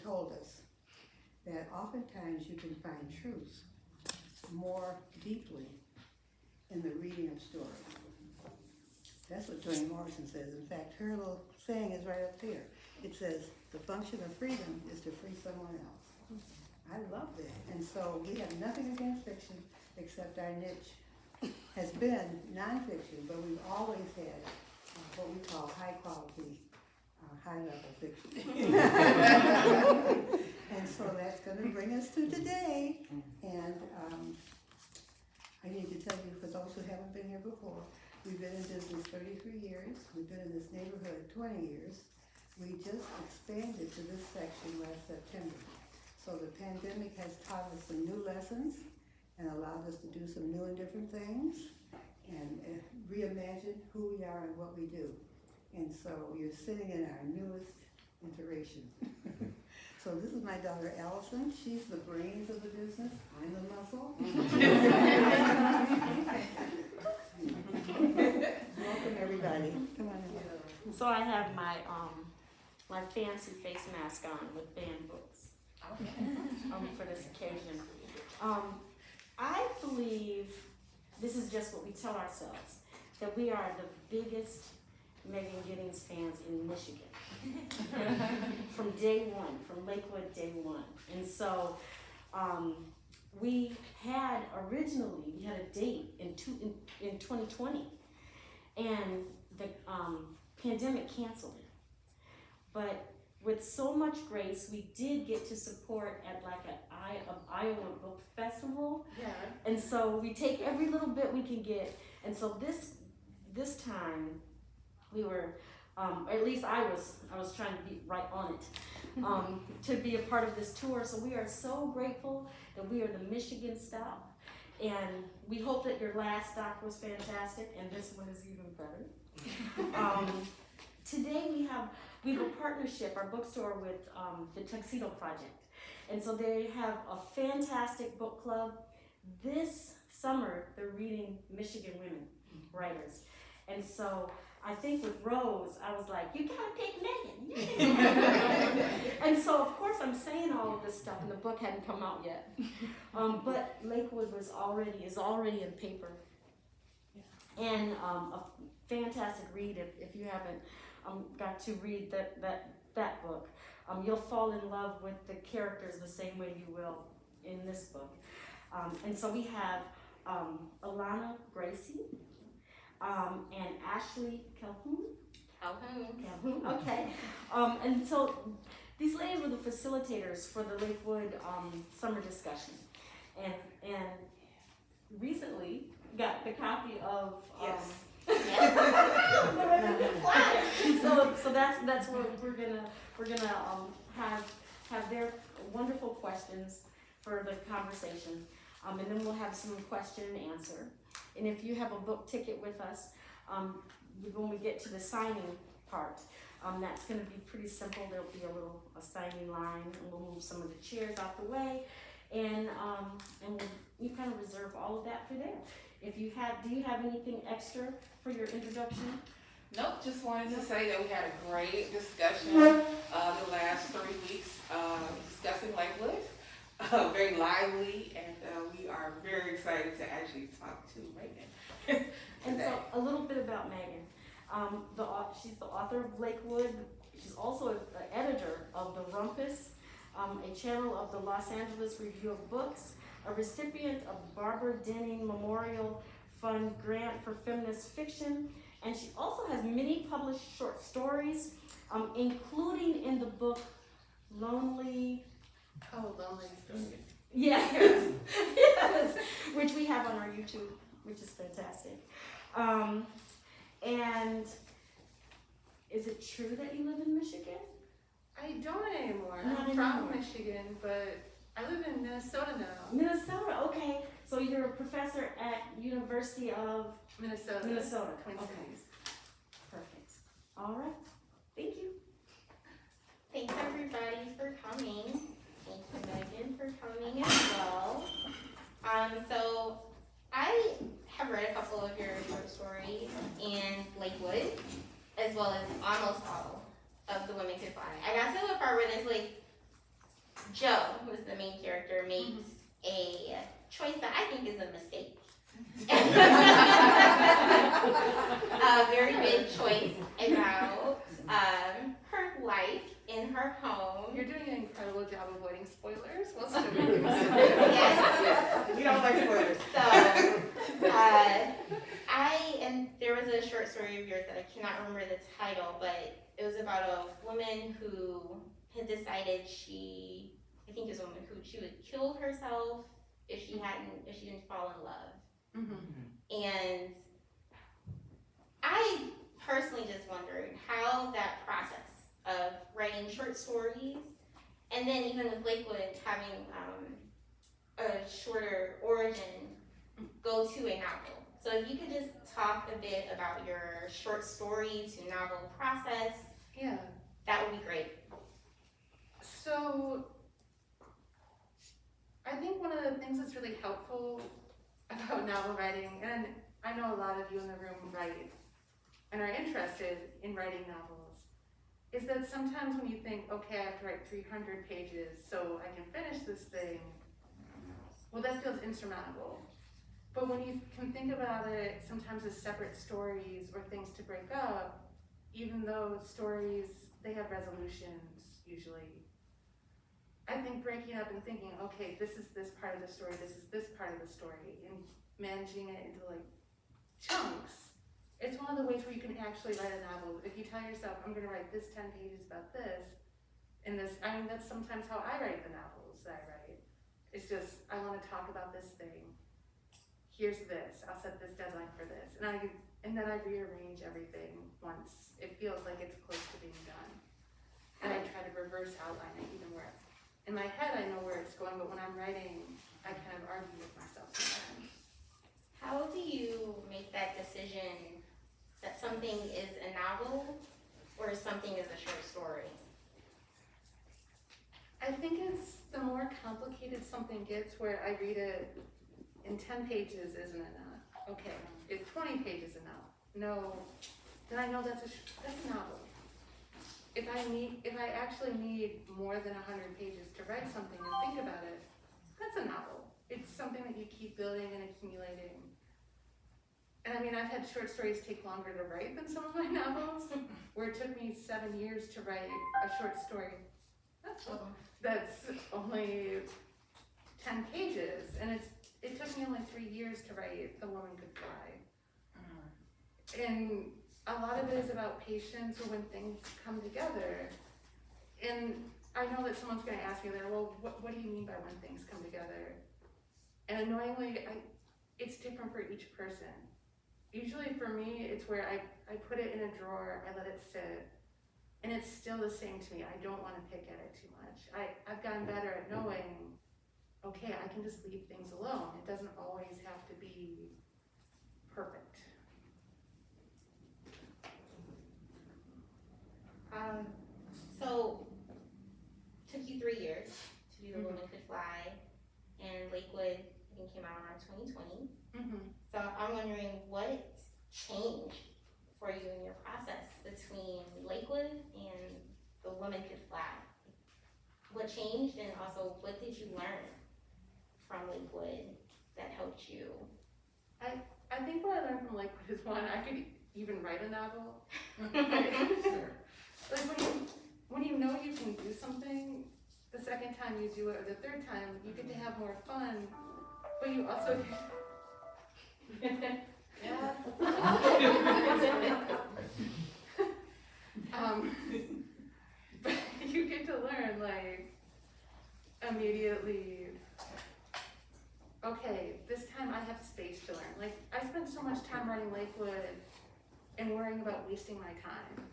told us that oftentimes you can find truth more deeply in the reading of stories. That's what Toni Morrison says. In fact, her little saying is right up there. It says, the function of freedom is to free someone else. I love that. And so we have nothing against fiction except our niche has been nonfiction, but we've always had what we call high quality, high level fiction. And so that's going to bring us to today. And I need to tell you, for those who haven't been here before, we've been in business 33 years. We've been in this neighborhood 20 years. We just expanded to this section last September. So the pandemic has taught us some new lessons and allowed us to do some new and different things and reimagine who we are and what we do. And so you're sitting in our newest iteration. So this is my daughter Allison. She's the brains of the business. I'm the muscle. Welcome everybody. Come on in. So I have my my fancy face mask on with banned books for this occasion. I believe this is just what we tell ourselves, that we are the biggest Megan Giddings fans in Michigan. From day one, from Lakewood day one. And so we had a date in 2020, and the pandemic canceled it. But with so much grace, we did get to support at like an Iowa Book Festival. Yeah. And so we take every little bit we can get. And so this time we were, at least I was trying to be right on it, to be a part of this tour. So we are so grateful that we are the Michigan stop. And we hope that your last stop was fantastic and this one is even better. Today we have a partnership, our bookstore, with the Tuxedo Project. And so they have a fantastic book club. This summer they're reading Michigan women writers. And so I think with Rose, I was like, you gotta pick Megan. And so of course I'm saying all of this stuff and the book hadn't come out yet. But Lakewood is already in paper. And a fantastic read if you haven't got to read that book. You'll fall in love with the characters the same way you will in this book. And so we have Alana Gracie and Ashley Calhoun. Calhoun, okay. And so these ladies were the facilitators for the Lakewood summer discussion. And recently got the copy of so that's what we're gonna have their wonderful questions for the conversation, and then we'll have some question and answer. And if you have a book ticket with us, when we get to the signing part, that's gonna be pretty simple. There'll be a signing line, and we'll move some of the chairs out the way, and you kind of reserve all of that for there. Do you have anything extra for your introduction? Nope, just wanted to say that we had a great discussion the last 3 weeks discussing Lakewood. Very lively, and we are very excited to actually talk to Megan. And so a little bit about Megan. She's the author of Lakewood. She's also an editor of The Rumpus, a channel of the Los Angeles Review of Books, a recipient of the Barbara Denning Memorial Fund Grant for Feminist Fiction, and she also has many published short stories, including in the book Lonely. Oh, Lonely Stories. Yes, yes, which we have on our YouTube, which is fantastic. And is it true that you live in Michigan? I don't anymore. Not I'm anymore. from Michigan, but I live in Minnesota now. Minnesota, okay. So you're a professor at University of Minnesota. Twin Okay. Cities. Perfect. All right. Thank you. Thanks everybody for coming. Thank you Megan for coming as well. So I have read a couple of your short stories in Lakewood, as well as almost all of The Women Could Fly. I got to a part where there's like Joe, who is the main character, makes a choice that I think is a mistake. A very big choice about her life in her home. You're doing an incredible job avoiding spoilers. Well, Yes. We don't like spoilers. So, and there was a short story of yours that I cannot remember the title, but it was about a woman who had decided I think it was a woman who she would kill herself if she didn't fall in love. Mm-hmm. And I personally just wondered how that process of writing short stories, and then even with Lakewood having a shorter origin, go to a novel. So if you could just talk a bit about your short story to novel process, Yeah. that would be great. So I think one of the things that's really helpful about novel writing, and I know a lot of you in the room write and are interested in writing novels, is that sometimes when you think, okay, I have to write 300 pages so I can finish this thing, well, that feels insurmountable. But when you can think about it sometimes as separate stories or things to break up, even though stories, they have resolutions usually. I think breaking up and thinking, okay, this is this part of the story, this is this part of the story, and managing it into like chunks. It's one of the ways where you can actually write a novel. If you tell yourself, I'm gonna write this 10 pages about this, and this, I mean, that's sometimes how I write the novels that I write. It's just, I wanna talk about this thing. Here's this, I'll set this deadline for this. And then I rearrange everything once it feels like it's close to being done. And I try to reverse outline it even where, in my head I know where it's going, but when I'm writing, I kind of argue with myself sometimes. How do you make that decision that something is a novel or something is a short story? I think it's the more complicated something gets where I read it in 10 pages isn't enough. Okay, if 20 pages enough? No, then I know that's a novel. If I actually need more than 100 pages to write something and think about it, that's a novel. It's something that you keep building and accumulating. And I mean, I've had short stories take longer to write than some of my novels, where it took me 7 years to write a short story. That's only 10 pages, and it took me only 3 years to write The Woman Could Fly. And a lot of it is about patience or when things come together. And I know that someone's gonna ask me there, well, what do you mean by when things come together? And annoyingly, it's different for each person. Usually for me, it's where I put it in a drawer, I let it sit, and it's still the same to me. I don't wanna pick at it too much. I've gotten better at knowing, okay, I can just leave things alone. It doesn't always have to be perfect. So, took you 3 years to do The Woman Could Fly, and Lakewood, I think, came out around 2020. So I'm wondering what changed for you in your process between Lakewood and The Woman Could Fly? What changed, and also what did you learn from Lakewood that helped you? I think what I learned from Lakewood is one, I could even write a novel. Like when you know you can do something, the second time you do it, or the third time, you get to have more fun, but you also but you get to learn, like, immediately, okay, this time I have space to learn. Like, I spent so much time writing Lakewood and worrying about wasting my time,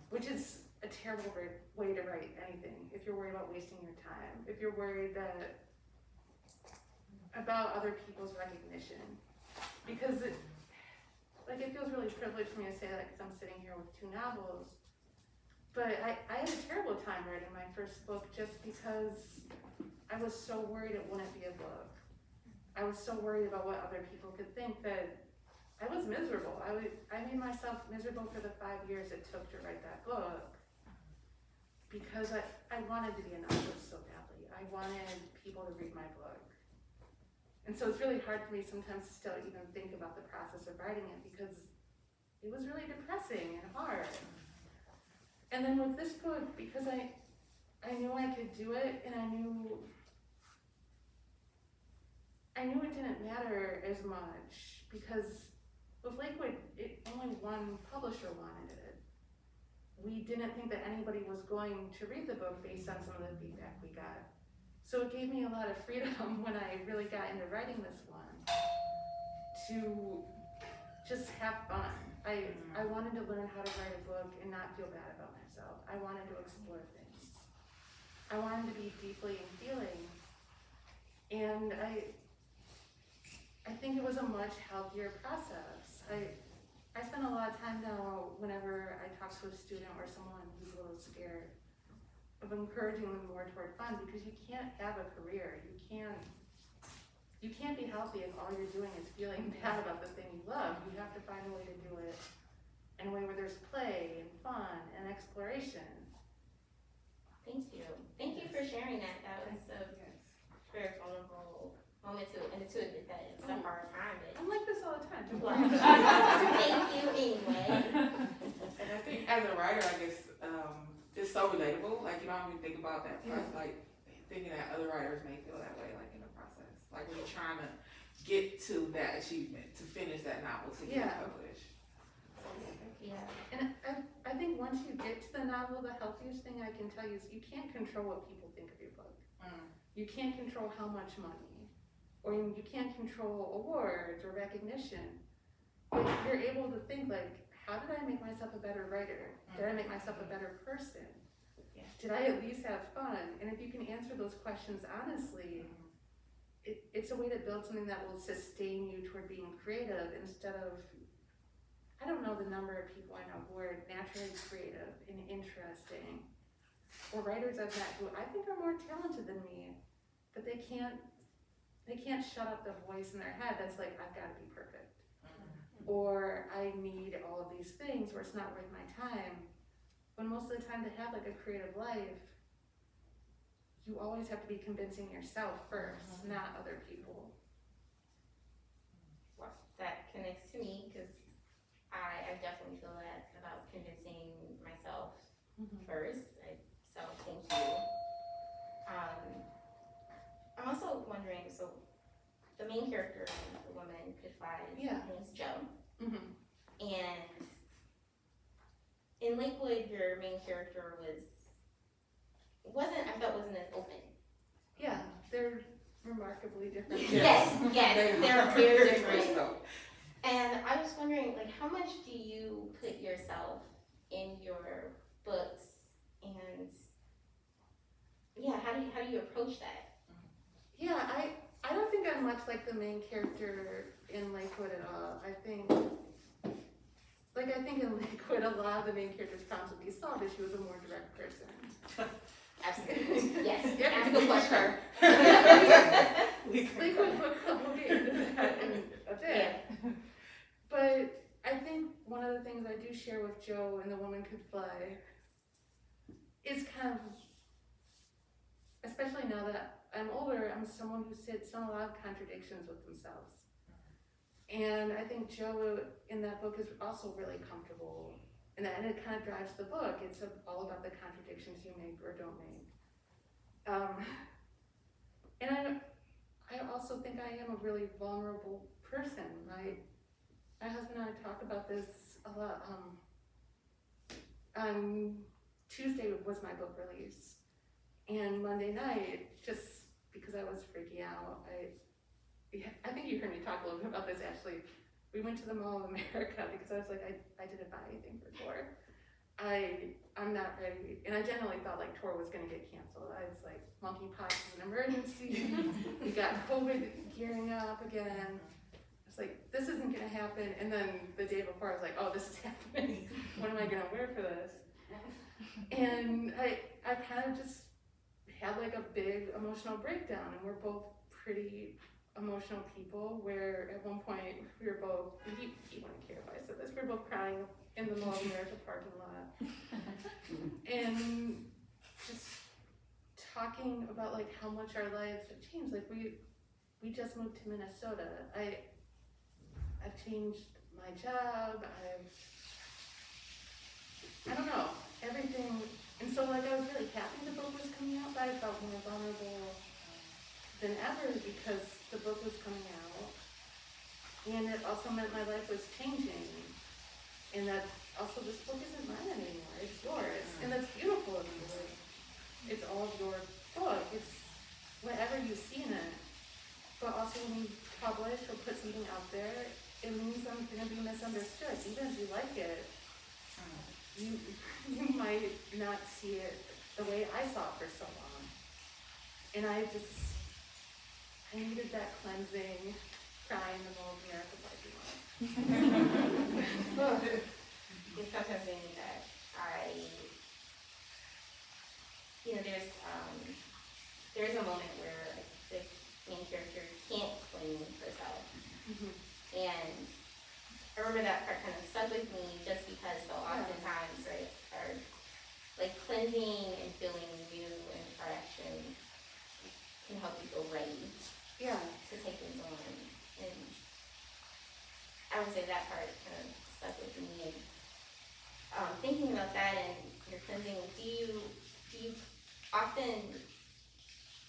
which is a terrible way to write anything. If you're worried about wasting your time, if you're worried about other people's recognition, because it feels really privileged for me to say that because I'm sitting here with 2 novels, but I had a terrible time writing my first book just because I was so worried it wouldn't be a book. I was so worried about what other people could think that I was miserable. I made myself miserable for the 5 years it took to write that book because I wanted to be a novelist so badly. I people to read my book. And so it's really hard for me sometimes to still even think about the process of writing it because it was really depressing and hard. And then with this book, because I knew I could do it, and I knew it didn't matter as much because with Lakewood, only one publisher wanted it. We didn't think that anybody was going to read the book based on some of the feedback we got. So it gave me a lot of freedom when I really got into writing this one to just have fun. I wanted to learn how to write a book and not feel bad about myself. I wanted to explore things. I wanted to be deeply in feeling. And I think it was a much healthier process. I spend a lot of time now whenever I talk to a student or someone who's a little scared of encouraging them more toward fun, because you can't have a career. You can't be healthy if all you're doing is feeling bad about the thing you love. You have to find a way to do it in a way where there's play and fun and exploration. Thank you. Thank you for sharing that. That was a very vulnerable moment to admit that it's a hard time. I'm like this all the time. Thank you anyway. And I think as a writer, I guess, it's so relatable. Like, you don't even think about that process, like thinking that other writers may feel that way, like in the process. Like when you're trying to get to that achievement, to finish that novel, to get it published. Yeah. And I think once you get to the novel, the healthiest thing I can tell you is you can't control what people think of your book. You can't control how much money, or you can't control awards or recognition. But you're able to think like, how did I make myself a better writer? Did I make myself a better person? Yeah. Did I at least have fun? And if you can answer those questions honestly, it's a way to build something that will sustain you toward being creative instead of, I don't know the number of people I know who are naturally creative and interesting, or writers I've met who I think are more talented than me, but they can't shut up the voice in their head that's like, I've got to be perfect. Or I need all of these things, or it's not worth my time. When most of the time to have like a creative life, you always have to be convincing yourself first, not other people. Well, that connects to me because I definitely feel that about convincing myself first. So thank you. I'm also wondering, so the main character, the woman could fly, Yeah. her name's Jo. Mm-hmm. And in Lakewood, your main character wasn't as open. Yeah, they're remarkably different. Yes, they're very different. So, And I was wondering, like, how much do you put yourself in your books, and yeah, how do you approach that? Yeah, I don't think I'm much like the main character in Lakewood at all. I think in Lakewood, a lot of the main character's problems would be solved if she was a more direct person. Absolutely, yes, Yeah, ask a question. Lakewood book club will get into that in a bit. But I think one of the things I do share with Jo and The Woman Could Fly is kind of, especially now that I'm older, I'm someone who sits in a lot of contradictions with themselves. And I think Jo in that book is also really comfortable, and it kind of drives the book. It's all about the contradictions you make or don't make. And I also think I am a really vulnerable person. My husband and I talk about this a lot. Tuesday was my book release, and Monday night, just because I was freaking out, I think you heard me talk a little bit about this, Ashley. We went to the Mall of America because I was like, I didn't buy anything for tour. I'm not ready, and I generally thought like tour was gonna get canceled. I was like, monkeypox is an emergency. We got COVID gearing up again. I was like, this isn't gonna happen. And then the day before, I was like, oh, this is happening. What am I gonna wear for this? And I kind of just had like a big emotional breakdown, and we're both pretty emotional people, where at one point we were both, he wouldn't care if I said this, we were both crying in the Mall of America parking lot. And just talking about like how much our lives have changed. Like we just moved to Minnesota. I've changed my job. I don't know, everything. And so like I was really happy the book was coming out, but I felt more vulnerable than ever because the book was coming out. And it also meant my life was changing. And that also this book isn't mine anymore, it's yours. And that's beautiful of you. Like, it's all your book, it's whatever you see in it. But also when you publish or put something out there, it means I'm gonna be misunderstood. Even if you like it, you might not see it the way I saw it for so long. And I needed that cleansing, crying in the middle of Miracle Parking Lot. It's sometimes when that there's a moment where the main character can't clean herself. And I remember that part kind of stuck with me just because so oftentimes, right, our like cleansing and feeling new and correction can help you feel ready Yeah. to take things on. And I would say that part kind of stuck with me. And thinking about that and your cleansing, do you often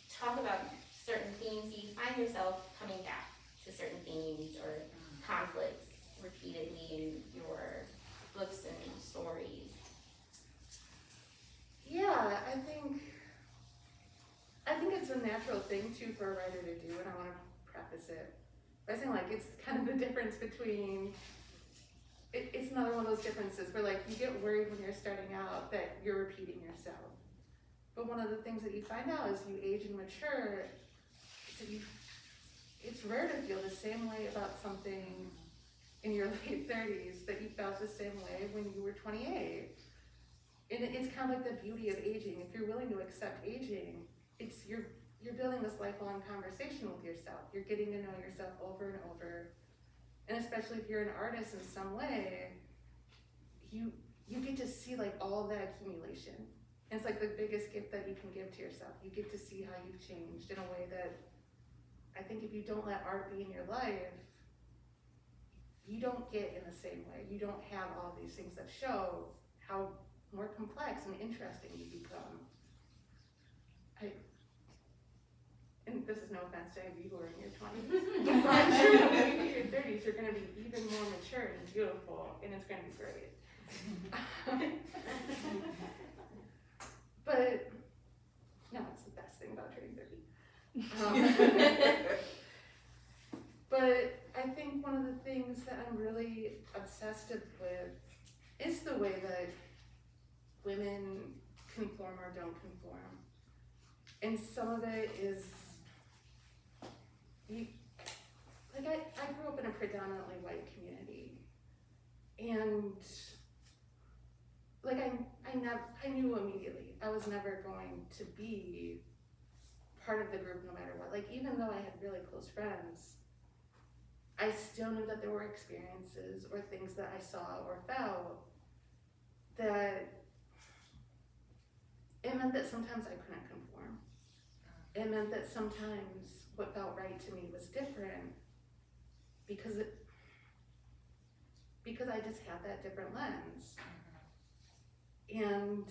talk about certain themes? Do you find yourself coming back to certain themes or conflicts repeatedly in your books and stories? Yeah, I think it's a natural thing too for a writer to do, and I want to preface it by saying like it's kind of the difference between it's another one of those differences where like you get worried when you're starting out that you're repeating yourself. But one of the things that you find out as you age and mature is that it's rare to feel the same way about something in your late 30s that you felt the same way when you were 28. And it's kind of like the beauty of aging. If you're willing to accept aging, it's you're building this lifelong conversation with yourself. You're getting to know yourself over and over. And especially if you're an artist in some way, you get to see like all of that accumulation. And it's like the biggest gift that you can give to yourself. You get to see how you've changed in a way that I think if you don't let art be in your life, you don't get in the same way. You don't have all these things that show how more complex and interesting you become. And this is no offense to any of you who are in your 20s, but I'm sure that when you hit your 30s, you're going to be even more mature and beautiful, and it's going to be great. But, no, it's the best thing about turning 30. But I think one of the things that I'm really obsessed with is the way that women conform or don't conform. And some of it is, I grew up in a predominantly white community, and like I knew immediately I was never going to be part of the group no matter what. Like even though I had really close friends, I still knew that there were experiences or things that I saw or felt that it meant that sometimes I couldn't conform. It meant that sometimes what felt right to me was different because I just had that different lens. And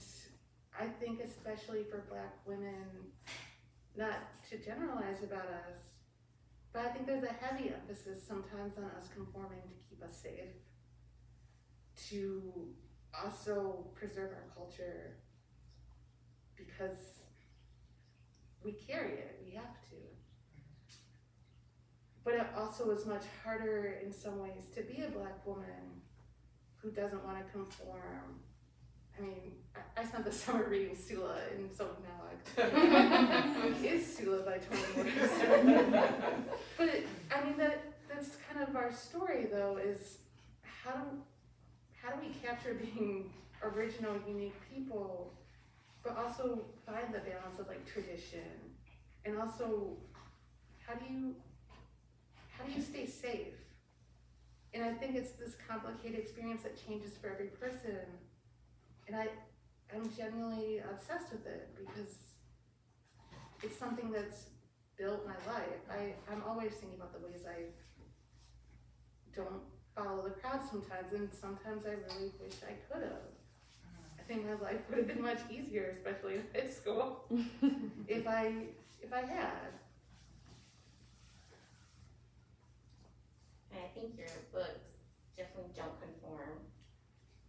I think especially for Black women, not to generalize about us, but I think there's a heavy emphasis sometimes on us conforming to keep us safe, to also preserve our culture, because we carry it, we have to. But it also is much harder in some ways to be a Black woman who doesn't want to conform. I mean, I spent the summer reading Sula, and so now is Sula by Toni Morrison. But I mean, that's kind of our story though, is how do we capture being original, unique people, but also find the balance of like tradition, and also how do you stay safe? And I think it's this complicated experience that changes for every person, and I'm genuinely obsessed with it because it's something that's built my life. I'm always thinking about the ways I don't follow the crowd sometimes, and sometimes I really wish I could have. I think my life would have been much easier, especially in high school, if I had. And I think your books definitely don't conform.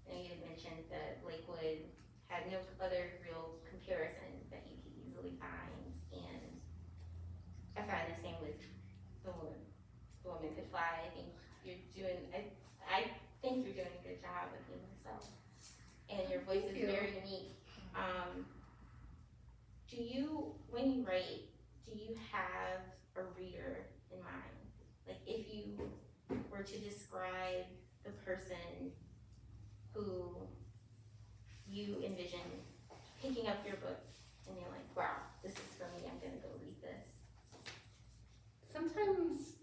And you had mentioned that Lakewood had no other real comparisons that you could easily find. And I find the same with The Woman Could Fly. I think you're doing, I think you're doing a good job of being yourself. And your voice Thank is you. very unique. Do you, when you write, do you have a reader in mind? Like if you were to describe the person who you envision picking up your book and you're like, wow, this is for me, I'm gonna go read this. Sometimes,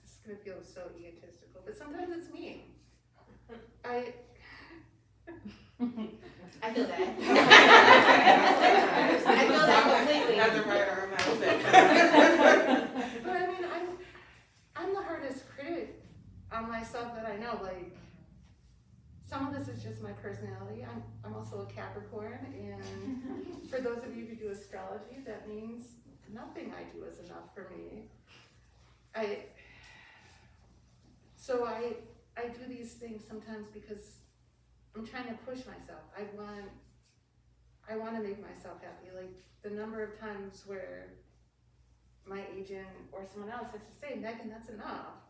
it's gonna feel so egotistical, but sometimes it's me. I feel that. I feel that completely. As a writer, I'm not But I mean, I'm the hardest critic on myself that I know. Like, some of this is just my personality. I'm also a Capricorn, and for those of you who do astrology, that means nothing I do is enough for me. So I do these things sometimes because I'm trying to push myself. I want to make myself happy. Like the number of times where my agent or someone else has to say, Megan, that's enough.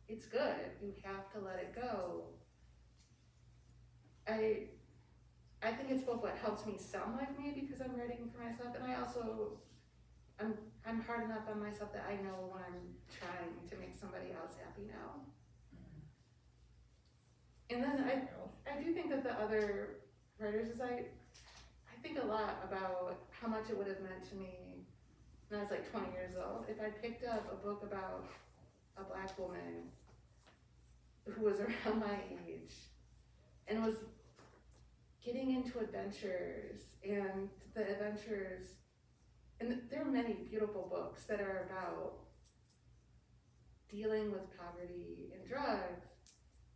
It's good. You have to let it go. I think it's both what helps me sound like me because I'm writing for myself, and I'm hard enough on myself that I know when I'm trying to make somebody else happy now. And then I do think that the other writers is I think a lot about how much it would have meant to me when I was like 20 years old if I picked up a book about a Black woman who was around my age and was getting into adventures, and the adventures, and there are many beautiful books that are about dealing with poverty and drugs,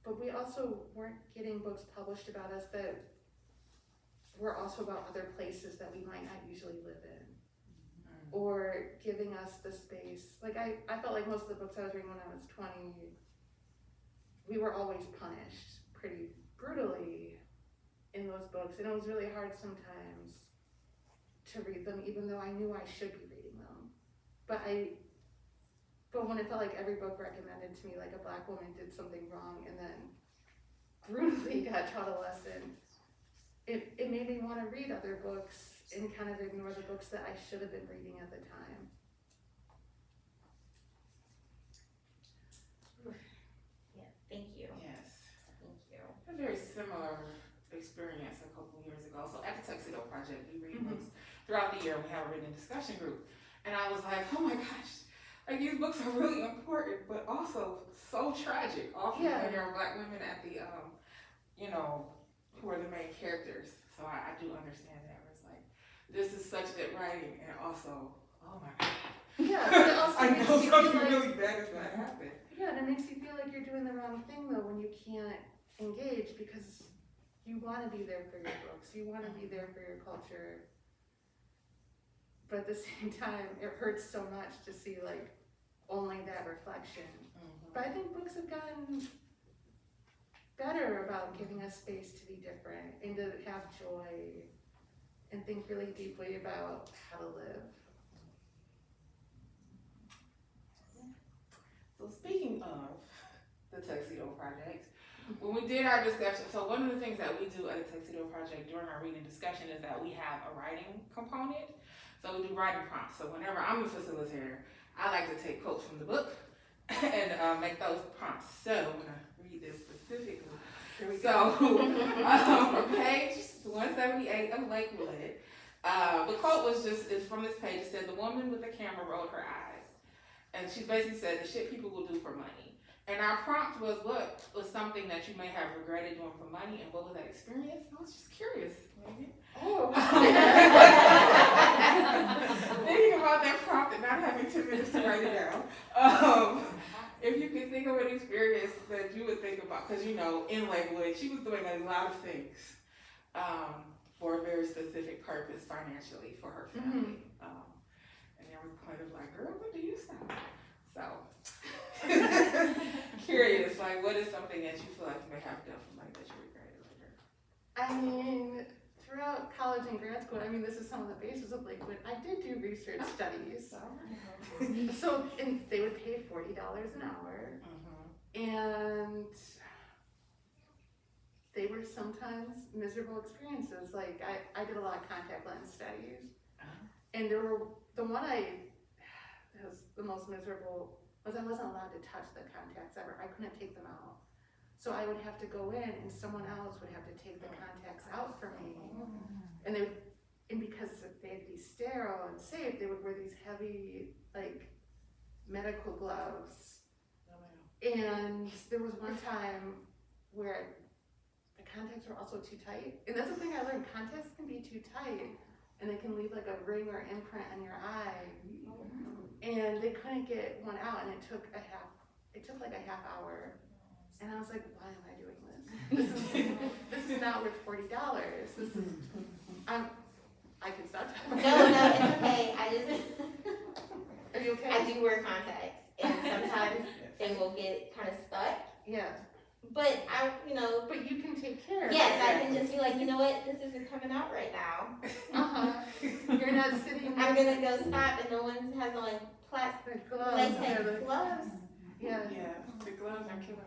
but we also weren't getting books published about us that were also about other places that we might not usually live in, or giving us the space. Like I felt like most of the books I was reading when I was 20, we were always punished pretty brutally in those books, and it was really hard sometimes to read them, even though I knew I should be reading them. But when it felt like every book recommended to me, like a Black woman did something wrong and then brutally got taught a lesson, it made me want to read other books and kind of ignore the books that I should have been reading at the time. Yeah, thank you. Yes. Thank you. A very similar experience a couple years ago. So at the Tuxedo Project, we read books throughout the year. We have a reading discussion group. And I was like, oh my gosh, like these books are really important, but also so tragic. Often when there are Black women at the, who are the main characters. So I do understand that. It's like, this is such good writing, and also, oh my God. Yeah, but it also I makes know you something feel like, really bad is going to happen. yeah, and it makes you feel like you're doing the wrong thing though when you can't engage because you want to be there for your books, you want to be there for your culture, but at the same time, it hurts so much to see like only that reflection. But I think books have gotten better about giving us space to be different and to have joy and think really deeply about how to live. So speaking of the Tuxedo Project, when we did our discussion, so one of the things that we do at the Tuxedo Project during our reading discussion is that we have a writing component. So we do writing prompts. So whenever I'm a facilitator, I like to take quotes from the book and make those prompts. So I'm gonna read this specifically. So from page 178 of Lakewood, the quote was it's from this page. It said, "The woman with the camera rolled her eyes." And she basically said, the shit people will do for money. And our prompt was, what was something that you may have regretted doing for money, and what was that experience? I was just curious. Oh. Thinking about that prompt and not having 10 minutes to write it down. If you could think of an experience that you would think about, because in Lakewood, she was doing a lot of things for a very specific purpose financially for her family. And they were kind of like, girl, what do you sound? So, curious, like, what is something that you feel like you may have done for money that you regretted later? I mean, throughout college and grad school, I mean, this is some of the basis of Lakewood. I did do research studies. So, and they would pay $40 an hour. And they were sometimes miserable experiences. Like, I did a lot of contact lens studies. And the one that was the most miserable was I wasn't allowed to touch the contacts ever. I couldn't take them out. So I would have to go in and someone else would have to take the contacts out for me. And because they had to be sterile and safe, they would wear these heavy, like, medical gloves. And there was one time where the contacts were also too tight. And that's the thing I learned, contacts can be too tight and they can leave like a ring or imprint on your eye. And they couldn't get one out, and it took like a half hour. And I was like, why am I doing this? This is not worth $40. This is, I can stop talking. No, it's okay. Are you okay? I do wear contacts, and sometimes they will get kind of stuck. Yeah. But But you can take care of it. yes, I can just be like, you know what, this isn't coming out right now. You're not sitting. I'm gonna go stop, and no one has on plastic The gloves. latex gloves. Yeah. Yeah, the gloves are killing me.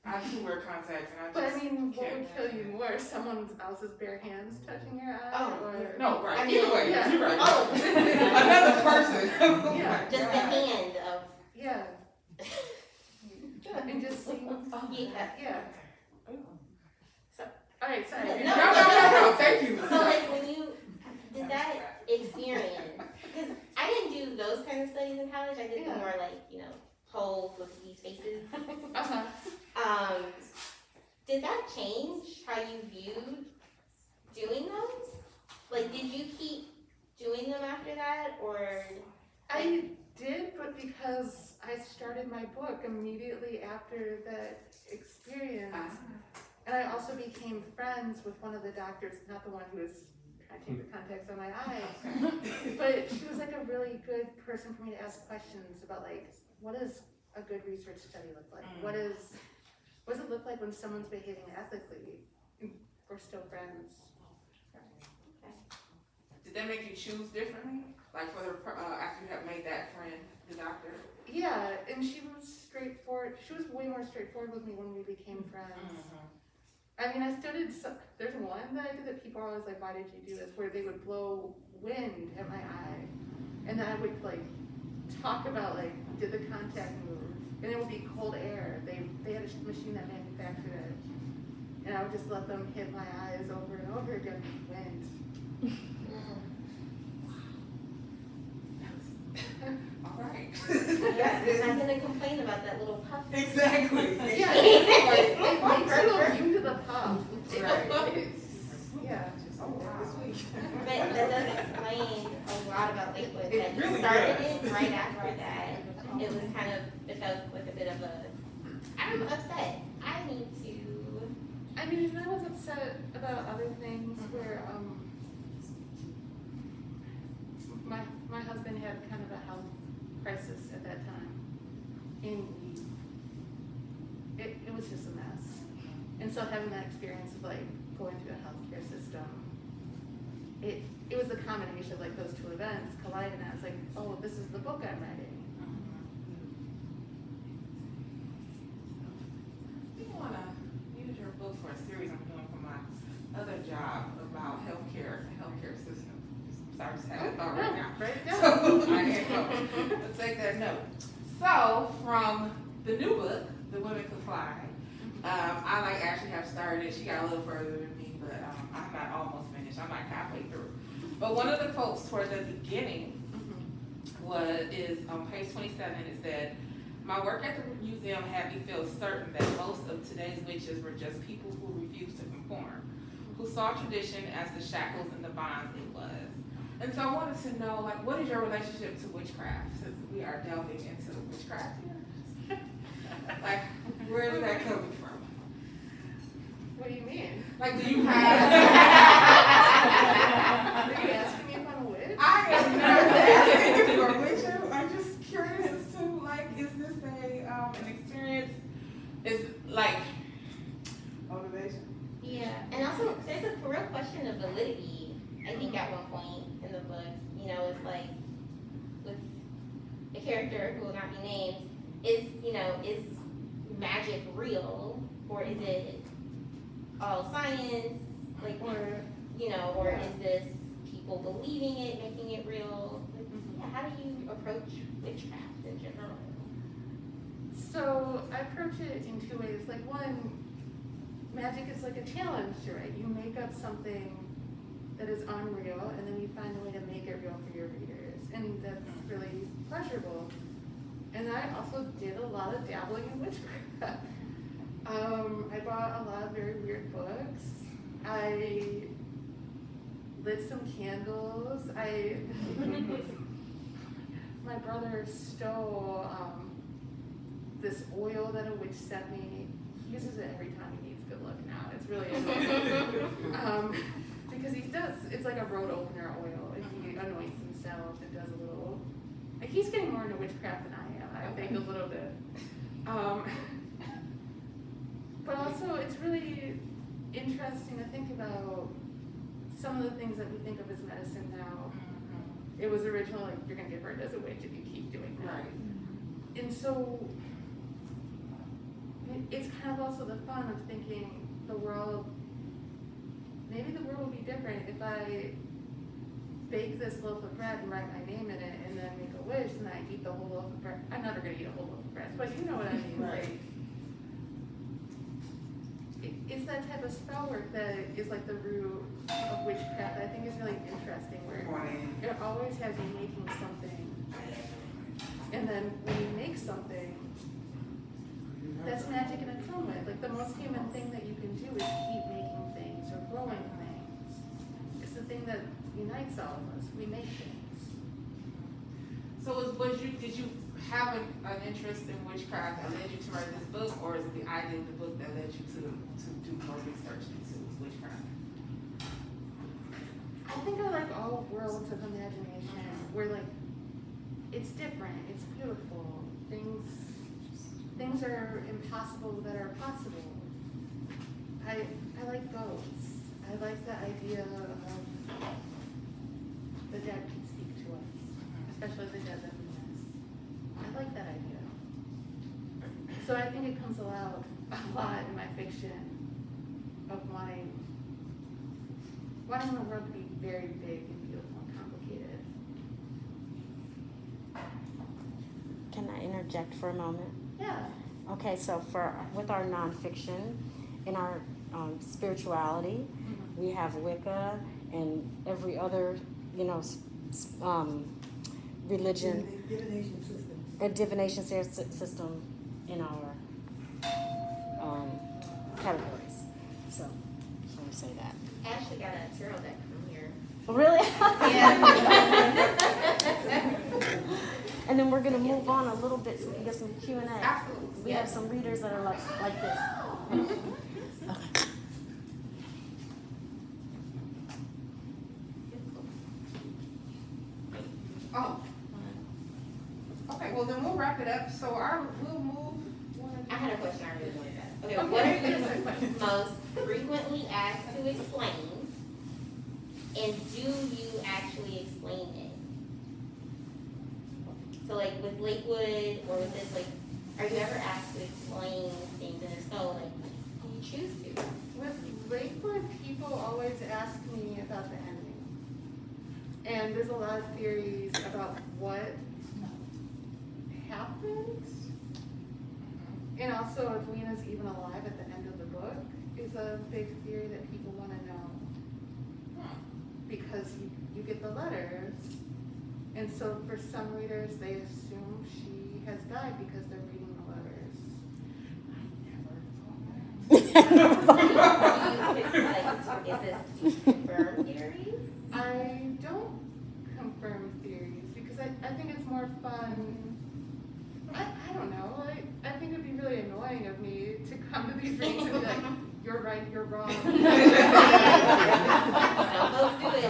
I do wear contacts, and But I mean, what would kill you more? Someone else's bare hands touching your eye? Oh, or... No, right. I mean, Either way, yeah. you're right. Oh. Another person. Yeah. Just the hand of Yeah. And just see. yeah. Yeah. All right, sorry. No, thank you. So like when you did that experience, because I didn't do those kind of studies in college. I did the more like whole look at these faces. Did that change how you viewed doing those? Like, did you keep doing them after that, or? I did, but because I started my book immediately after that experience, and I also became friends with one of the doctors, not the one who was trying to take the contacts on my eyes, but she was like a really good person for me to ask questions about, like, what does a good research study look like? What does it look like when someone's behaving ethically? We're still friends. Did that make you choose differently? Like for the after you have made that friend, the doctor? Yeah, and she was straightforward. She was way more straightforward with me when we became friends. I mean, I still did. There's one that I did that people are always like, "Why did you do this?" Where they would blow wind at my eye, and then I would like talk about like, did the contact move? And it would be cold air. They had a machine that manufactured it, and I would just let them hit my eyes over and over again with wind. All right. Yeah, I'm not gonna complain about that little puff. Exactly. Yeah, it makes you immune to the puff. Right. Yeah. Oh, wow. But that does explain a lot about Lakewood. It That you really started does. it right after that. It was kind of, it felt like a bit of a, I'm upset. I need to. I mean, I was upset about other things where my husband had kind of a health crisis at that time, and it was just a mess. And so having that experience of like going through a healthcare system, it was a combination of like those two events colliding, and I was like, oh, this is the book I'm writing. You want to use your book for a series I'm doing for my other job about healthcare and healthcare system. Sorry, just had that thought right now. Right down. So I am let's take that note. So from the new book, The Women Could Fly, I like actually have started. She got a little further than me, but I'm not almost finished. I'm like halfway through. But one of the quotes toward the beginning is on page 27. It said, My work at the museum had me feel certain that most of today's witches were just people who refused to conform, who saw tradition as the shackles and the bonds it was. And so I wanted to know, like, what is your relationship to witchcraft, since we are delving into witchcraft here? Like, where is that coming from? What do you mean? Like, do you have? Are you asking me if I'm a witch? I am not asking if you're a witch. I'm just curious as to, like, is this an experience? Is like motivation? Yeah, and also there's a real question of validity. I think at one point in the book, you know, it's like with a character who will not be named, is magic real, or is it all science? Like, or is this people believing it, making it real? Like, yeah, how do you approach witchcraft in general? So I approach it in two ways. Like, one, magic is like a challenge, right? You make up something that is unreal, and then you find a way to make it real for your readers, and that's really pleasurable. And I also did a lot of dabbling in witchcraft. I bought a lot of very weird books. I lit some candles. My brother stole this oil that a witch sent me. He uses it every time he needs good luck now. It's really annoying. Because he does, it's like a road opener oil, and he anoints himself and does a little, like, he's getting more into witchcraft than I am, I think, a little bit. But also, it's really interesting to think about some of the things that we think of as medicine now. It was originally like, you're gonna get burned as a witch if you keep doing that. Right. And so, it's kind of also the fun of thinking maybe the world would be different if I bake this loaf of bread and write my name in it and then make a wish and I eat the whole loaf of bread. I'm never gonna eat a whole loaf of bread, but you know what I mean. Right. It's that type of spell work that is like the root of witchcraft that I think is really interesting, where it always has you making something, and then when you make something, that's magic in its own way. Like, the most human thing that you can do is keep making things or growing things. It's the thing that unites all of us. We make things. So did you have an interest in witchcraft that led you to write this book, or is it the idea of the book that led you to do more research into witchcraft? I think I like all worlds of imagination where, like, it's different, it's beautiful, things are impossible that are possible. I like ghosts. I like the idea of the dead can speak to us, especially the dead that we miss. I like that idea. So I think it comes out a lot in my fiction of wanting the world to be very big and beautiful and complicated. Can I interject for a moment? Yeah. Okay, so with our nonfiction, in our spirituality, we have Wicca and every other, religion, Divination system. a divination system in our categories. So, just want to say that. I actually got a tarot deck from here. Really? Yeah. And then we're gonna move on a little bit so we can get some Q&A. Absolutely. We have some readers that are like this. Okay. Oh. Okay, well then we'll wrap it up. So we'll move. I had a question I really wanted to ask. Okay, what are you most frequently asked to explain, and do you actually explain it? So, like, with Lakewood or with this, like, are you ever asked to explain things, and if so, like, do you choose to? With Lakewood, people always ask me about the ending. And there's a lot of theories about what happens. And also, if Lena's even alive at the end of the book is a big theory that people want to know. Because you get the letters, And so for some readers, they assume she has died because they're reading the letters. Is this confirmed theories? I don't confirm theories because I think it's more fun. I don't know. I think it'd be really annoying of me to come to these readings and be like, you're right, you're wrong. Some folks do it.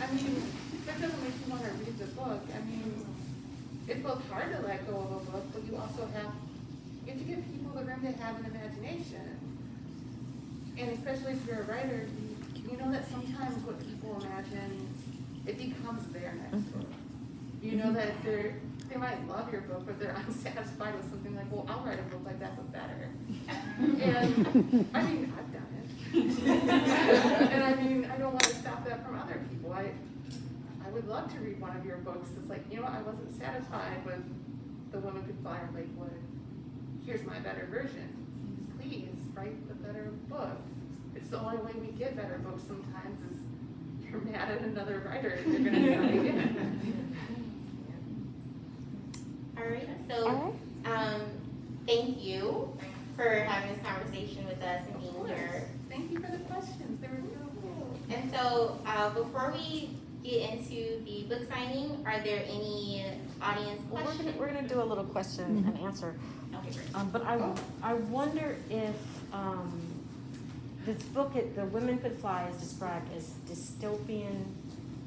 I mean, that doesn't make you want to read the book. I mean, it's both hard to let go of a book, but you also have to give people the room to have an imagination. And especially if you're a writer, you know that sometimes what people imagine, it becomes their next book. You know that they might love your book, but they're unsatisfied with something like, well, I'll write a book like that, but better. And I mean, I've done it. And I mean, I don't want to stop that from other people. I would love to read one of your books that's like, you know, I wasn't satisfied with The Woman Could Fly Over Lakewood. Here's my better version. Please write the better book. It's the only way we get better books sometimes is you're mad at another writer and you're gonna try again. Alright, so, thank you for having this conversation with us and being here. Thank you for the questions. They were beautiful. And so, before we get into the book signing, are there any audience Well, questions? we're gonna do a little question and answer. Okay, great. But I wonder if, this book, The Women Could Fly, is described as dystopian,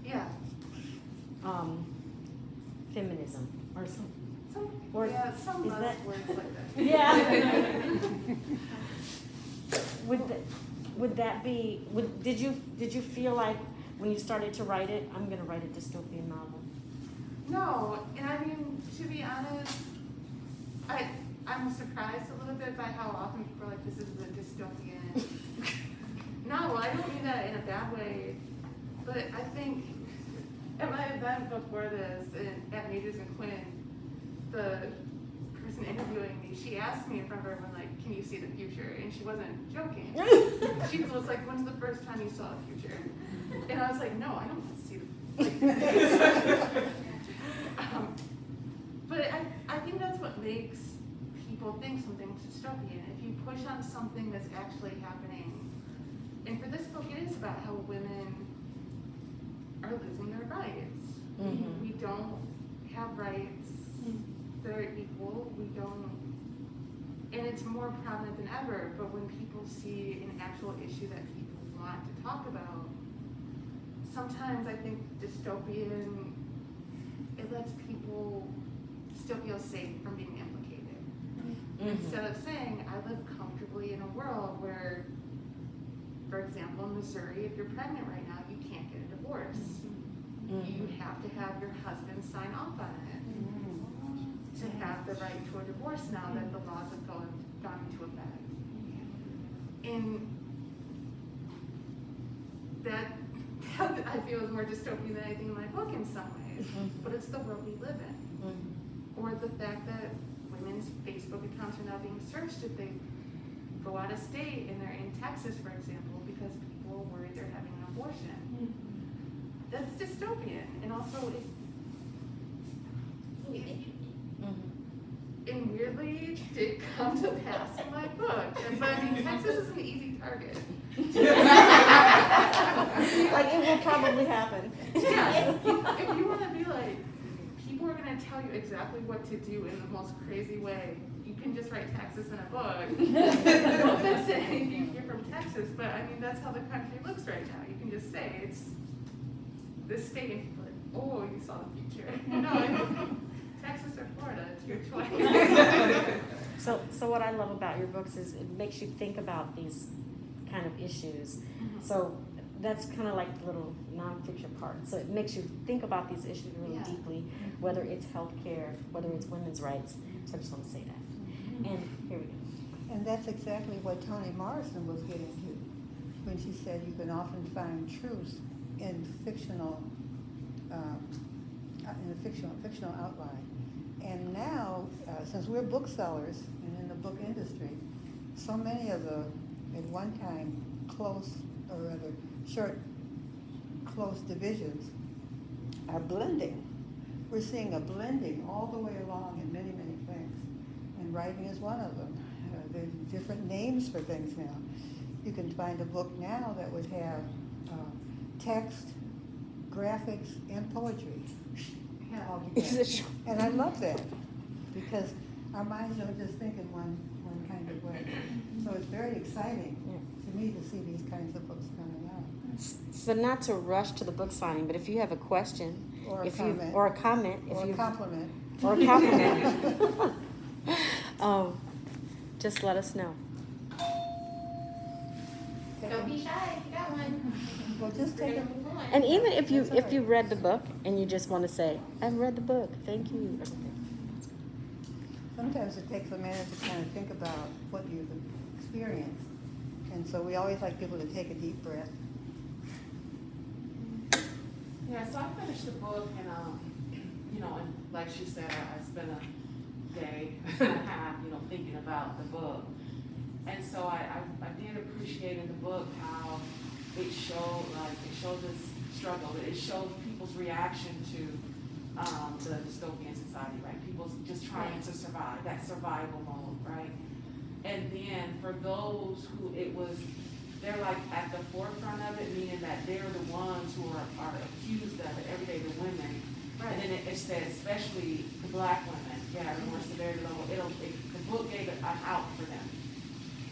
Yeah. feminism, or some, Some, Or yeah, some is that- buzzwords like that. yeah. Would that be, did you feel like when you started to write it, I'm gonna write a dystopian novel? No, and I mean, to be honest, I'm surprised a little bit by how often people are like, this is a dystopian. No, I don't mean that in a bad way, but I think at my event before this, at Majors and Quinn, the person interviewing me, she asked me in front of everyone, like, can you see the future? And she wasn't joking. She was like, when's the first time you saw the future? And I was like, no, I don't see the but I think that's what makes people think something's dystopian. If you push on something that's actually happening, and for this book, it is about how women are losing their rights. Mhm. We don't have rights that are equal. We don't, and it's more prominent than ever. But when people see an actual issue that people want to talk about, sometimes I think dystopian, it lets people still feel safe from being implicated. Instead of saying, I live comfortably in a world where, for example, in Missouri, if you're pregnant right now, you can't get a divorce. You have to have your husband sign off on it to have the right to a divorce now that the laws have gone into effect. And that I feel is more dystopian than anything in my book in some ways, but it's the world we live in. Or the fact that women's Facebook accounts are now being searched if they go out of state and they're in Texas, for example, because people are worried they're having an abortion. That's dystopian. And also, and weirdly, it did come to pass in my book. But I mean, Texas is an easy target. Like, it will probably happen. Yeah, if you want to be like, people are going to tell you exactly what to do in the most crazy way. You can just write Texas in a book. No offense to any of you if you're from Texas, but I mean, that's how the country looks right now. You can just say it's this state, and people are like, oh, you saw the future. No, Texas or Florida, it's your choice. So what I love about your books is it makes you think about these kind of issues. So that's kind of like the little nonfiction part. So it makes you think about these issues really Yeah. deeply, whether it's healthcare, whether it's women's rights. So I just want to say that. And here we go. And that's exactly what Toni Morrison was getting to when she said you can often find truth in fictional, in a fictional outline. And now, since we're booksellers and in the book industry, so many of the, at one time, close or rather short close divisions are blending. We're seeing a blending all the way along in many, many things. And writing is one of them. There's different names for things now. You can find a book now that would have text, graphics, and poetry all together. And I love that, because our minds don't just think in one kind of way. So it's very exciting to me to see these kinds of books coming out. So not to rush to the book signing, but if you have a question, Or a if comment. you, or a comment, if Or a you, compliment. or a compliment, just let us know. Don't be shy if you got one. Well, just We're take gonna a, move on. And even if you, That's all if you right. read the book and you just want to say, I've read the book, thank you. sometimes it takes a minute to kind of think about what you've experienced. And so we always like people to take a deep breath. Yeah, so I finished the book and, and like she said, I spent a day and a half, thinking about the book. And so I did appreciate in the book how it showed this struggle, it showed people's reaction to the dystopian society, right? People's just trying to survive, that survival mode, right? And then for those who they're like at the forefront of it, meaning that they're the ones who are accused of it every day, the women. And then it said especially the black women, the more severity level, the book gave it an out for them.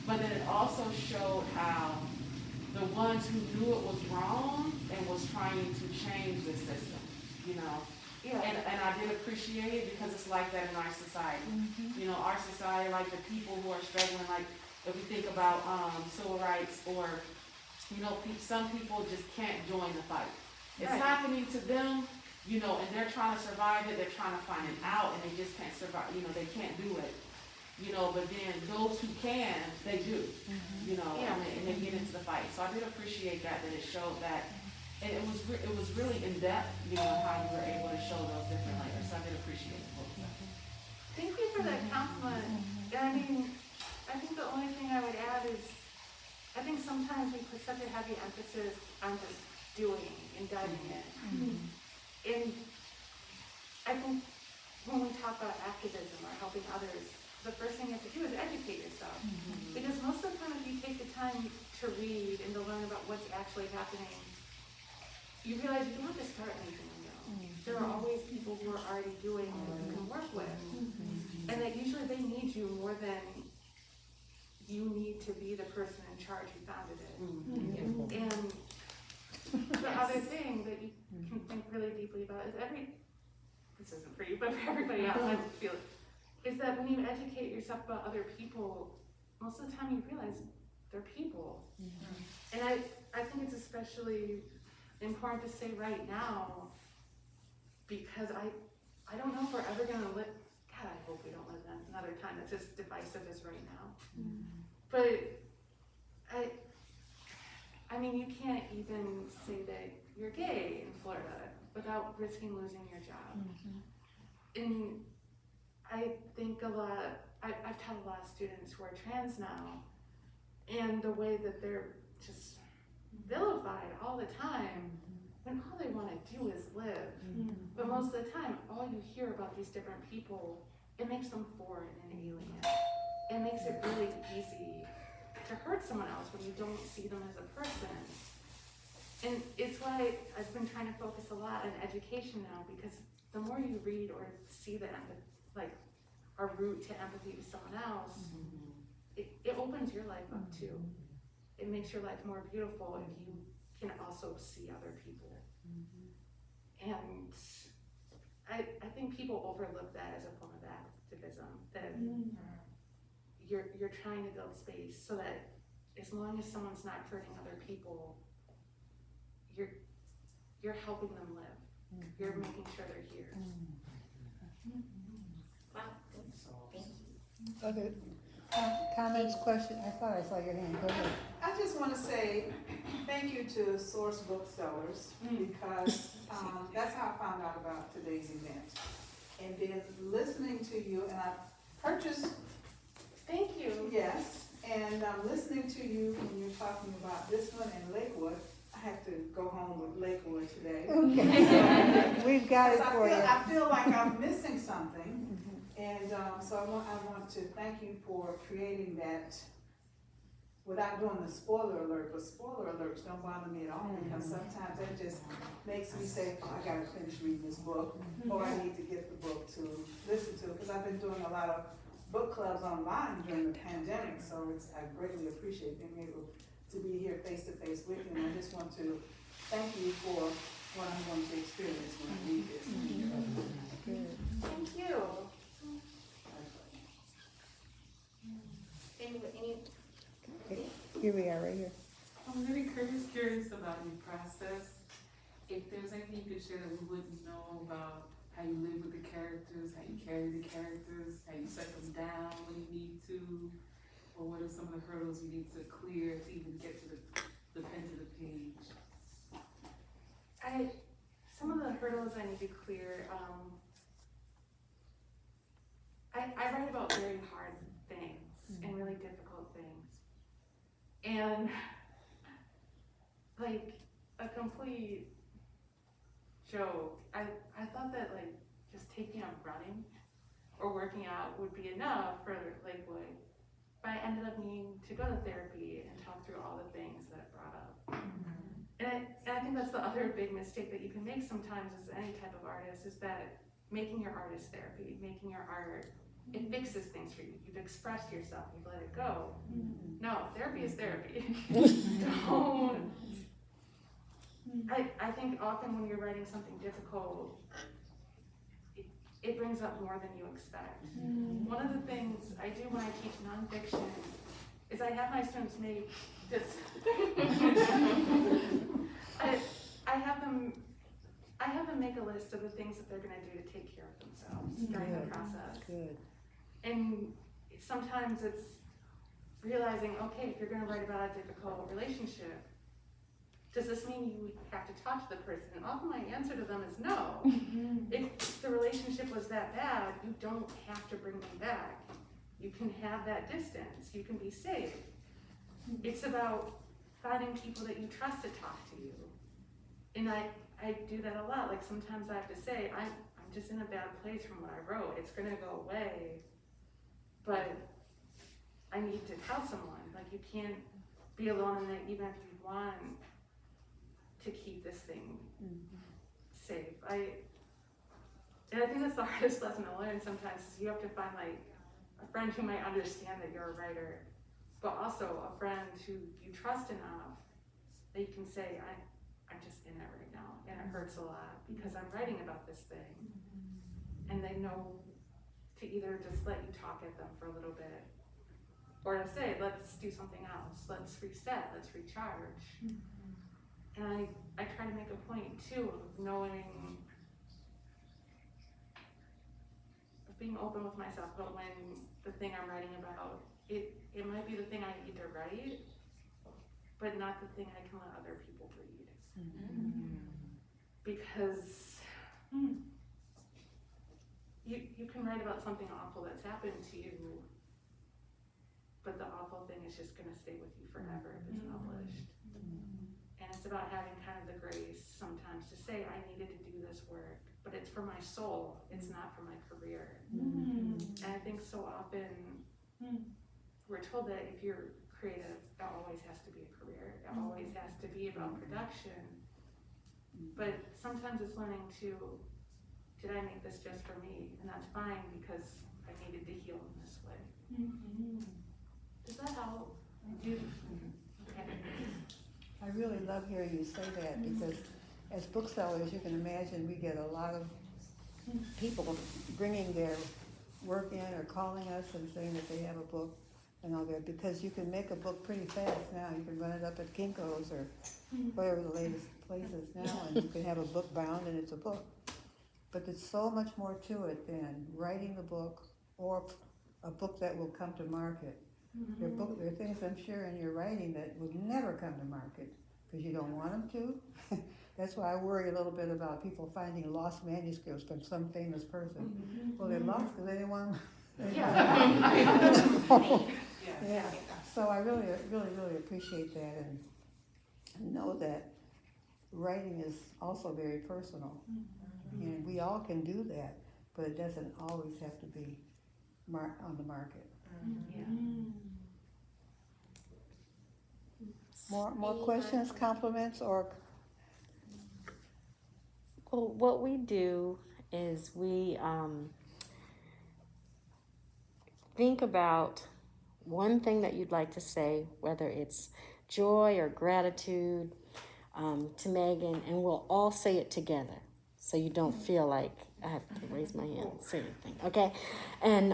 But then it also showed how the ones who knew it was wrong and was trying to change the system, And I did appreciate it because it's like that in our society. Our society, like the people who are struggling, like if we think about civil rights or, some people just can't join the fight. It's happening to them, and they're trying to survive it, they're trying to find it out, and they just can't survive, they can't do it. But then those who can, they do, and they get into the fight. So I did appreciate that it showed that, and it was really in depth, how you were able to show those different layers. So I did appreciate the book. Thank you for that compliment. And I think the only thing I would add is, I think sometimes we put such a heavy emphasis on just doing and diving in. And I think when we talk about activism or helping others, the first thing you have to do is educate yourself. Because most of the time if you take the time to read and to learn about what's actually happening, you realize you don't have to start anything new. There are always people who are already doing what you can work with. And that usually they need you more than you need to be the person in charge who founded it. And the other thing that you can think really deeply about is this isn't for you, but for everybody else, I feel it, is that when you educate yourself about other people, most of the time you realize they're people. And I think it's especially important to say right now, because I don't know if we're ever gonna live, God, I hope we don't live in another time that's as divisive as right now. But I mean, you can't even say that you're gay in Florida without risking losing your job. And I think I've taught a lot of students who are trans now, and the way that they're just vilified all the time, when all they want to do is live. But most of the time, all you hear about these different people, it makes them foreign and alien. It makes it really easy to hurt someone else when you don't see them as a person. And it's why I've been trying to focus a lot on education now, because the more you read or see the our route to empathy with someone else, it opens your life up too. It makes your life more beautiful if you can also see other people. And I think people overlook that as a form of activism, that you're trying to build space so that as long as someone's not hurting other people, you're helping them live. You're making sure they're here. Wow, thank you. Other comments, questions? I thought I saw your hand. Go ahead. I just want to say thank you to Source Booksellers, because that's how I found out about today's event. And then listening to you, and I purchased, Thank you. yes, and listening to you when you're talking about this one in Lakewood, I had to go go home with Lakewood today. Okay. We've got it Because for you. I feel like I'm missing something, and so I want to thank you for creating that without doing the spoiler alert, but spoiler alerts don't bother me at all, because sometimes that just makes me say, oh, I gotta finish reading this book, or I need to get the book to listen to, because I've been doing a lot of book clubs online during the pandemic, so I greatly appreciate being able to be here face to face with you, and I just want to thank you for what I'm going to experience when I read this. Thank you. Here we are, right here. I'm really curious about your process. If there's anything you could share that we wouldn't know about how you live with the characters, how you carry the characters, how you set them down when you need to, or what are some of the hurdles you need to clear to even get to the pen to the page? Some of the hurdles I need to clear, I write about very hard things and really difficult things. And like a complete joke, I thought that like just taking up running or working out would be enough for Lakewood. But I ended up needing to go to therapy and talk through all the things that it brought up. And I think that's the other big mistake that you can make sometimes as any type of artist, is that making your art is therapy, making your art, it fixes things for you. You've expressed yourself, you've let it go. No, therapy is therapy. Don't. I think often when you're writing something difficult, it brings up more than you expect. One of the things I do when I teach nonfiction is I have my students make this. I have them make a list of the things that they're going to do to take care of themselves during the process. Good. And sometimes it's realizing, okay, if you're going to write about a difficult relationship, does this mean you have to talk to the person? And often my answer to them is no. If the relationship was that bad, you don't have to bring them back. You can have that distance. You can be safe. It's about finding people that you trust to talk to you. And I do that a lot. Like sometimes I have to say, I'm just in a bad place from what I wrote. It's gonna go away, but I need to tell someone. Like you can't be alone in it even if you want to keep this thing safe. And I think that's the hardest lesson to learn sometimes, is you have to find like a friend who might understand that you're a writer, but also a friend who you trust enough that you can say, I'm just in it right now, and it hurts a lot because I'm writing about this thing. And they know to either just let you talk at them for a little bit, or to say, let's do something else, let's reset, let's recharge. And I try to make a point too of knowing, of being open with myself about when the thing I'm writing about, it might be the thing I need to write, but not the thing I can let other people read. Because you can write about something awful that's happened to you, but the awful thing is just gonna stay with you forever if it's published. And it's about having kind of the grace sometimes to say, I needed to do this work, but it's for my soul, it's not for my career. And I think so often we're told that if you're creative, it always has to be a career, it always has to be about production. But sometimes it's learning to, did I make this just for me? And that's fine because I needed to heal in this way. Does that help? Okay. I really love hearing you say that, because as booksellers, you can imagine we get a lot of people bringing their work in or calling us and saying that they have a book and all that, because you can make a book pretty fast now. You can run it up at Kinko's or whatever the latest places now, and you can have a book bound and it's a book. But there's so much more to it than writing the book or a book that will come to market. There are things I'm sure in your writing that would never come to market because you don't want them to. That's why I worry a little bit about people finding lost manuscripts from some famous person. Well, they're lost because they didn't want them. Yeah. So I really appreciate that, and know that writing is also very personal. And we all can do that, but it doesn't always have to be on the market. More Any questions, compliments, or Well, what we do is we think about one thing that you'd like to say, whether it's joy or gratitude to Megan, and we'll all say it together, so you don't feel like I have to raise my hand and say anything, okay? And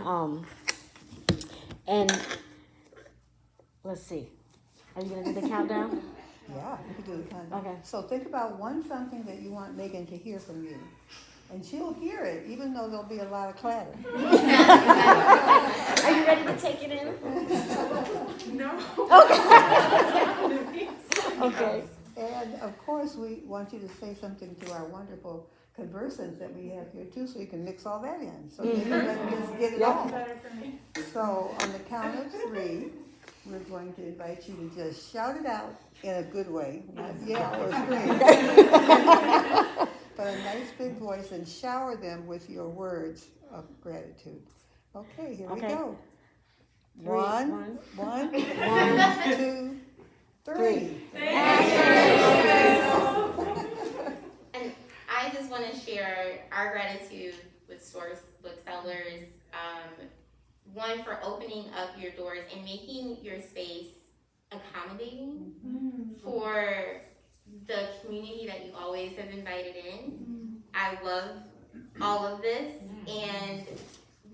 let's see. Are you gonna do the countdown? yeah, you can do the countdown. Okay. So think about something that you want Megan to hear from you. And she'll hear it, even though there'll be a lot of clatter. Are you ready to take it in? No. Okay. And of course, we want you to say something to our wonderful conversants that we have here too, so you can mix all that in. So you can just get it all. Better for me. So on the count of 3, we're going to invite you to just shout it out in a good way, not yell or scream. But a nice big voice, and shower them with your words of gratitude. Okay, here we Okay. go. 3, 1, 2, 3. And I just want to share our gratitude with Source Booksellers. One, for opening up your doors and making your space accommodating for the community that you always have invited in. I love all of this, and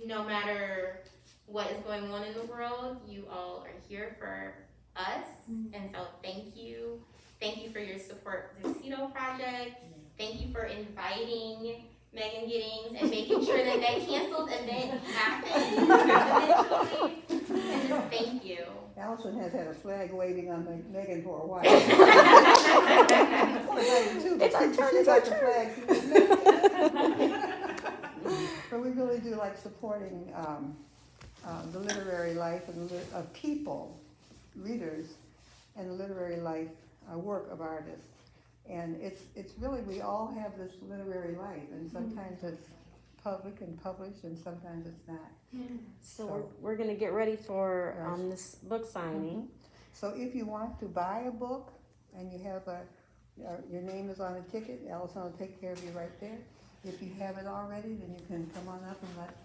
no matter what is going on in the world, you all are here for us, and so thank you. Thank you for your support of the Tuxedo Project. Thank you for inviting Megan Giddings and making sure that canceled event happened eventually. And just thank you. Allison has had a flag waving on Megan for a while. It's our turn, She's it's our like the flag. But we really do like supporting the literary life and of people, readers, and the literary life work of artists. And it's really, we all have this literary life, and sometimes it's public and published, and sometimes it's not. So we're gonna get ready for this book signing. So if you want to buy a book and you have your name is on a ticket, Allison will take care of you right there. If you have it already, then you can come on up and let